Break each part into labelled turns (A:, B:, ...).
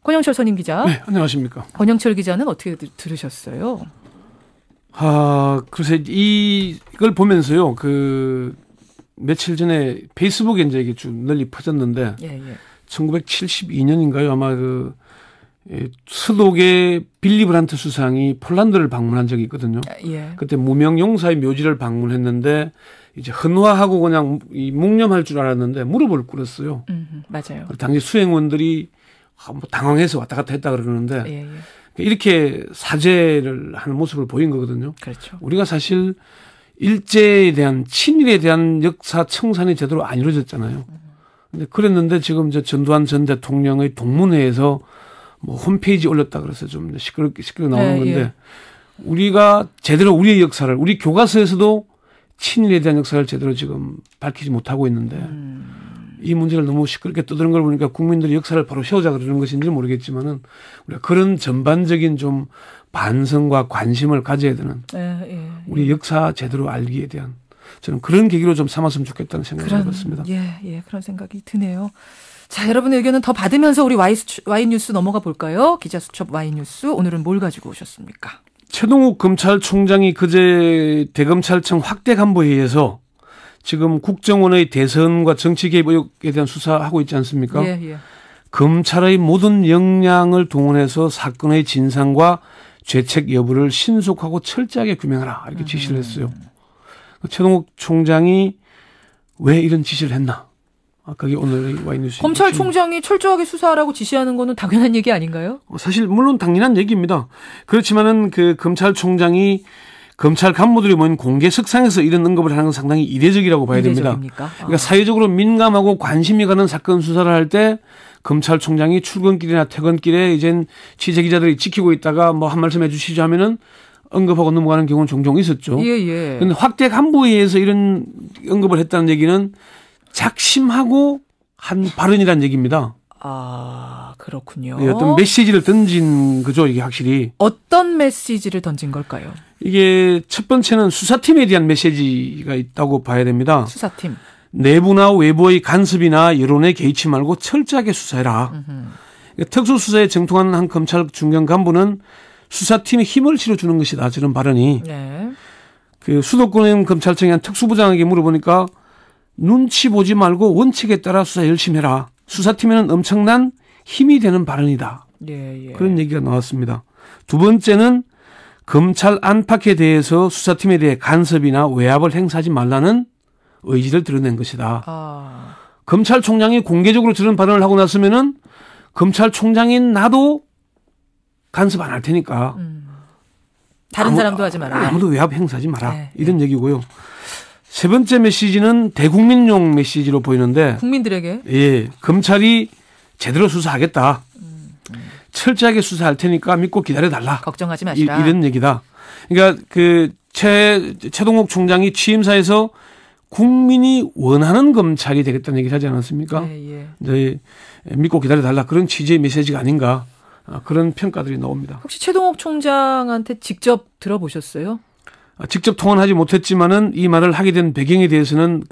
A: 권영철 선임 기자.
B: 네, 안녕하십니까.
A: 권영철 기자는 어떻게 들으셨어요?
B: 글쎄 이걸 보면서요. 며칠 전에 페이스북에 이제 이게 좀 널리 퍼졌는데 1972년인가요? 아마 스독의 빌리 브란트 수상이 폴란드를 방문한 적이 있거든요. 그때 무명 용사의 묘지를 방문했는데 이제 헌화하고 그냥 묵념할 줄 알았는데 무릎을 꿇었어요.
A: 맞아요.
B: 당시 수행원들이 당황해서 왔다 갔다 했다 그러는데 이렇게 사죄를 하는 모습을 보인 거거든요.
A: 그렇죠.
B: 우리가 사실 일제에 대한 친일에 대한 역사 청산이 제대로 안 이루어졌잖아요. 근데 그랬는데 지금 전두환 전 대통령의 동문회에서 뭐 홈페이지 올렸다 그래서 좀 시끄럽게 나오는 건데 우리가 제대로 우리의 역사를 우리 교과서에서도 친일에 대한 역사를 제대로 지금 밝히지 못하고 있는데 이 문제를 너무 시끄럽게 떠드는 걸 보니까 국민들이 역사를 바로 세우자 그러는 것인지 모르겠지만은 우리가 그런 전반적인 좀 반성과 관심을 가져야 되는 우리 역사 제대로 알기에 대한 저는 그런 계기로 좀 삼았으면 좋겠다는 생각을 해봤습니다.
A: 그런 생각이 드네요. 자, 여러분의 의견은 더 받으면서 우리 와이뉴스 넘어가 볼까요? 기자수첩 와이뉴스 오늘은 뭘 가지고 오셨습니까?
B: 최동욱 검찰총장이 그제 대검찰청 확대 간부회의에서 지금 국정원의 대선과 정치 개입 의혹에 대한 수사하고 있지 않습니까? 검찰의 모든 역량을 동원해서 사건의 진상과 죄책 여부를 신속하고 철저하게 규명하라 이렇게 지시를 했어요. 최동욱 총장이 왜 이런 지시를 했나? 그게 오늘 와이뉴스.
A: 검찰총장이 철저하게 수사하라고 지시하는 거는 당연한 얘기 아닌가요?
B: 사실 물론 당연한 얘기입니다. 그렇지만은 검찰총장이 검찰 간부들이 모인 공개석상에서 이런 언급을 하는 건 상당히 이례적이라고 봐야 됩니다. 그러니까 사회적으로 민감하고 관심이 가는 사건 수사를 할 때 검찰총장이 출근길이나 퇴근길에 이젠 취재기자들이 지키고 있다가 뭐 한 말씀 해주시죠 하면은 언급하고 넘어가는 경우는 종종 있었죠. 그런데 확대 간부회의에서 이런 언급을 했다는 얘기는 작심하고 한 발언이라는 얘기입니다.
A: 그렇군요.
B: 어떤 메시지를 던진 거죠, 이게 확실히.
A: 어떤 메시지를 던진 걸까요?
B: 이게 첫 번째는 수사팀에 대한 메시지가 있다고 봐야 됩니다.
A: 수사팀.
B: 내부나 외부의 간섭이나 여론에 개의치 말고 철저하게 수사해라. 그러니까 특수수사에 정통한 한 검찰 중견 간부는 수사팀에 힘을 실어주는 것이다. 저런 발언이. 수도권 검찰청의 한 특수부장에게 물어보니까 눈치 보지 말고 원칙에 따라 수사 열심히 해라. 수사팀에는 엄청난 힘이 되는 발언이다. 그런 얘기가 나왔습니다. 두 번째는 검찰 안팎에 대해서 수사팀에 대해 간섭이나 외압을 행사하지 말라는 의지를 드러낸 것이다. 검찰총장이 공개적으로 저런 발언을 하고 났으면은 검찰총장인 나도 간섭 안 할 테니까.
A: 다른 사람도 하지 마라.
B: 아무도 외압 행사하지 마라. 이런 얘기고요. 세 번째 메시지는 대국민용 메시지로 보이는데.
A: 국민들에게?
B: 검찰이 제대로 수사하겠다. 철저하게 수사할 테니까 믿고 기다려달라.
A: 걱정하지 마시라.
B: 이런 얘기다. 그러니까 최동욱 총장이 취임사에서 국민이 원하는 검찰이 되겠다는 얘기를 하지 않았습니까? 이제 믿고 기다려달라. 그런 취지의 메시지가 아닌가. 그런 평가들이 나옵니다.
A: 혹시 최동욱 총장한테 직접 들어보셨어요?
B: 직접 통화하지 못했지만은 이 말을 하게 된 배경에 대해서는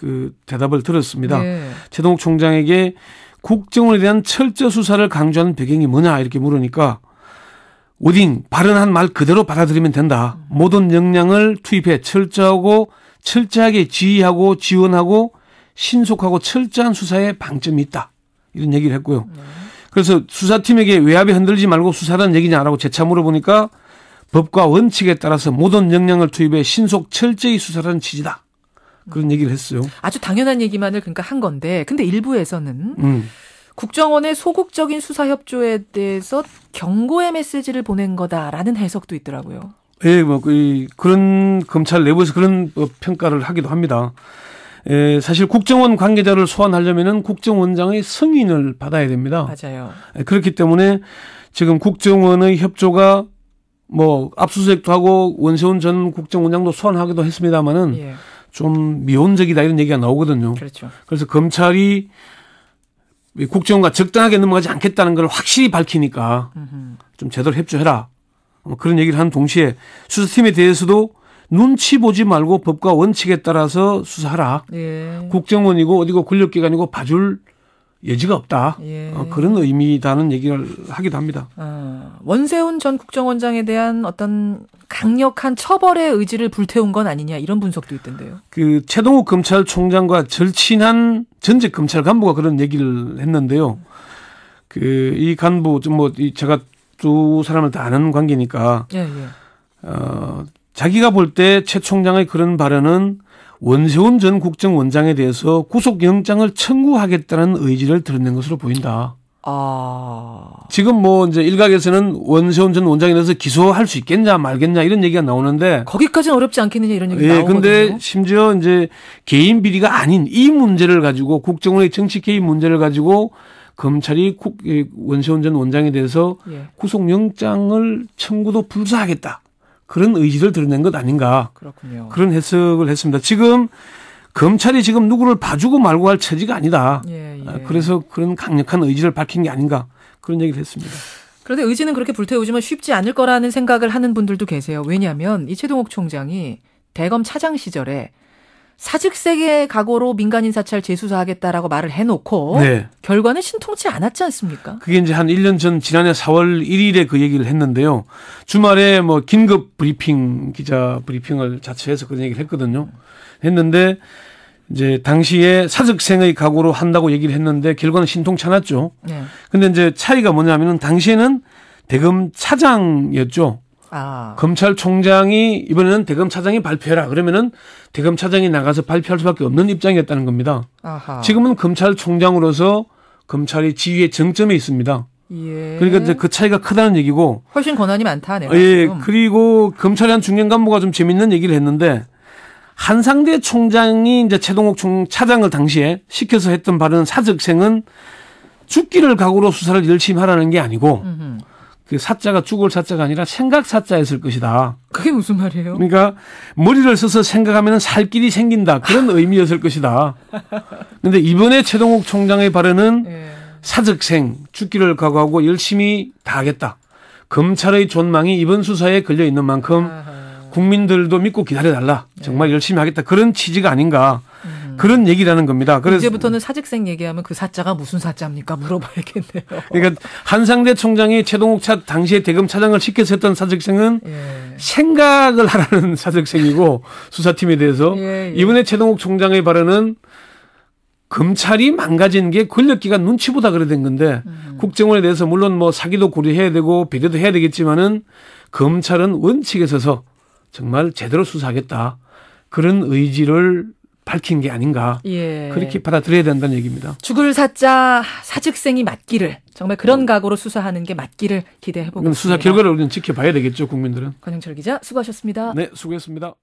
B: 대답을 들었습니다. 최동욱 총장에게 국정원에 대한 철저 수사를 강조하는 배경이 뭐냐 이렇게 물으니까 오딩 발언한 말 그대로 받아들이면 된다. 모든 역량을 투입해 철저하게 지휘하고 지원하고 신속하고 철저한 수사에 방점이 있다. 이런 얘기를 했고요. 그래서 수사팀에게 외압에 흔들리지 말고 수사라는 얘기냐라고 재차 물어보니까 법과 원칙에 따라서 모든 역량을 투입해 신속 철저히 수사라는 취지다. 그런 얘기를 했어요.
A: 아주 당연한 얘기만을 그러니까 한 건데 근데 일부에서는 국정원의 소극적인 수사 협조에 대해서 경고의 메시지를 보낸 거다라는 해석도 있더라고요.
B: 그런 검찰 내부에서 그런 평가를 하기도 합니다. 사실 국정원 관계자를 소환하려면은 국정원장의 승인을 받아야 됩니다.
A: 맞아요.
B: 그렇기 때문에 지금 국정원의 협조가 압수수색도 하고 원세훈 전 국정원장도 소환하기도 했습니다만은 좀 미온적이다 이런 얘기가 나오거든요. 그래서 검찰이 국정원과 적당하게 넘어가지 않겠다는 걸 확실히 밝히니까 좀 제대로 협조해라. 그런 얘기를 한 동시에 수사팀에 대해서도 눈치 보지 말고 법과 원칙에 따라서 수사하라. 국정원이고 어디고 권력기관이고 봐줄 여지가 없다.
A: 예.
B: 그런 의미다는 얘기를 하기도 합니다.
A: 원세훈 전 국정원장에 대한 어떤 강력한 처벌의 의지를 불태운 건 아니냐 이런 분석도 있던데요.
B: 그 최동욱 검찰총장과 절친한 전직 검찰 간부가 그런 얘기를 했는데요. 그 이 간부 제가 두 사람을 다 아는 관계니까
A: 예.
B: 자기가 볼 때 최 총장의 그런 발언은 원세훈 전 국정원장에 대해서 구속영장을 청구하겠다는 의지를 드러낸 것으로 보인다. 지금 이제 일각에서는 원세훈 전 원장에 대해서 기소할 수 있겠냐 말겠냐 이런 얘기가 나오는데
A: 거기까지는 어렵지 않겠느냐 이런 얘기가 나오거든요.
B: 근데 심지어 이제 개인 비리가 아닌 이 문제를 가지고 국정원의 정치 개입 문제를 가지고 검찰이 원세훈 전 원장에 대해서 구속영장을 청구도 불사하겠다. 그런 의지를 드러낸 것 아닌가.
A: 그렇군요.
B: 그런 해석을 했습니다. 지금 검찰이 지금 누구를 봐주고 말고 할 처지가 아니다. 그래서 그런 강력한 의지를 밝힌 게 아닌가. 그런 얘기를 했습니다.
A: 그런데 의지는 그렇게 불태우지만 쉽지 않을 거라는 생각을 하는 분들도 계세요. 왜냐하면 이 최동욱 총장이 대검 차장 시절에 사직세계 각오로 민간인 사찰 재수사하겠다라고 말을 해놓고 결과는 신통치 않았지 않습니까?
B: 그게 이제 한 1년 전 지난해 4월 1일에 그 얘기를 했는데요. 주말에 긴급 브리핑, 기자 브리핑을 자처해서 그런 얘기를 했거든요. 했는데 이제 당시에 사직생의 각오로 한다고 얘기를 했는데 결과는 신통치 않았죠. 근데 이제 차이가 뭐냐면은 당시에는 대검 차장이었죠. 검찰총장이 이번에는 대검 차장이 발표해라. 그러면은 대검 차장이 나가서 발표할 수밖에 없는 입장이었다는 겁니다. 지금은 검찰총장으로서 검찰이 지휘의 정점에 있습니다. 그러니까 이제 그 차이가 크다는 얘기고.
A: 훨씬 권한이 많다. 내가
B: 그리고 검찰의 한 중견 간부가 좀 재밌는 얘기를 했는데 한상대 총장이 이제 최동욱 차장을 당시에 시켜서 했던 발언 사직생은 죽기를 각오로 수사를 열심히 하라는 게 아니고 그 사자가 죽을 사자가 아니라 생각 사자였을 것이다.
A: 그게 무슨 말이에요?
B: 그러니까 머리를 써서 생각하면 살 길이 생긴다. 그런 의미였을 것이다. 그런데 이번에 최동욱 총장의 발언은 사직생, 죽기를 각오하고 열심히 다하겠다. 검찰의 존망이 이번 수사에 걸려 있는 만큼 국민들도 믿고 기다려달라. 정말 열심히 하겠다. 그런 취지가 아닌가. 그런 얘기라는 겁니다. 그래서
A: 이제부터는 사직생 얘기하면 그 사자가 무슨 사자입니까? 물어봐야겠네요.
B: 그러니까 한상대 총장이 최동욱 당시에 대검 차장을 시켜서 했던 사직생은 생각을 하라는 사직생이고 수사팀에 대해서 이번에 최동욱 총장의 발언은 검찰이 망가진 게 권력기관 눈치보다 그래 된 건데 국정원에 대해서 물론 사기도 고려해야 되고 배려도 해야 되겠지만은 검찰은 원칙에 서서 정말 제대로 수사하겠다. 그런 의지를 밝힌 게 아닌가. 그렇게 받아들여야 된다는 얘기입니다.
A: 죽을 사자 사직생이 맞기를 정말 그런 각오로 수사하는 게 맞기를 기대해 보겠습니다.
B: 수사 결과를 우리는 지켜봐야 되겠죠. 국민들은.
A: 권영철 기자 수고하셨습니다.
B: 네, 수고했습니다.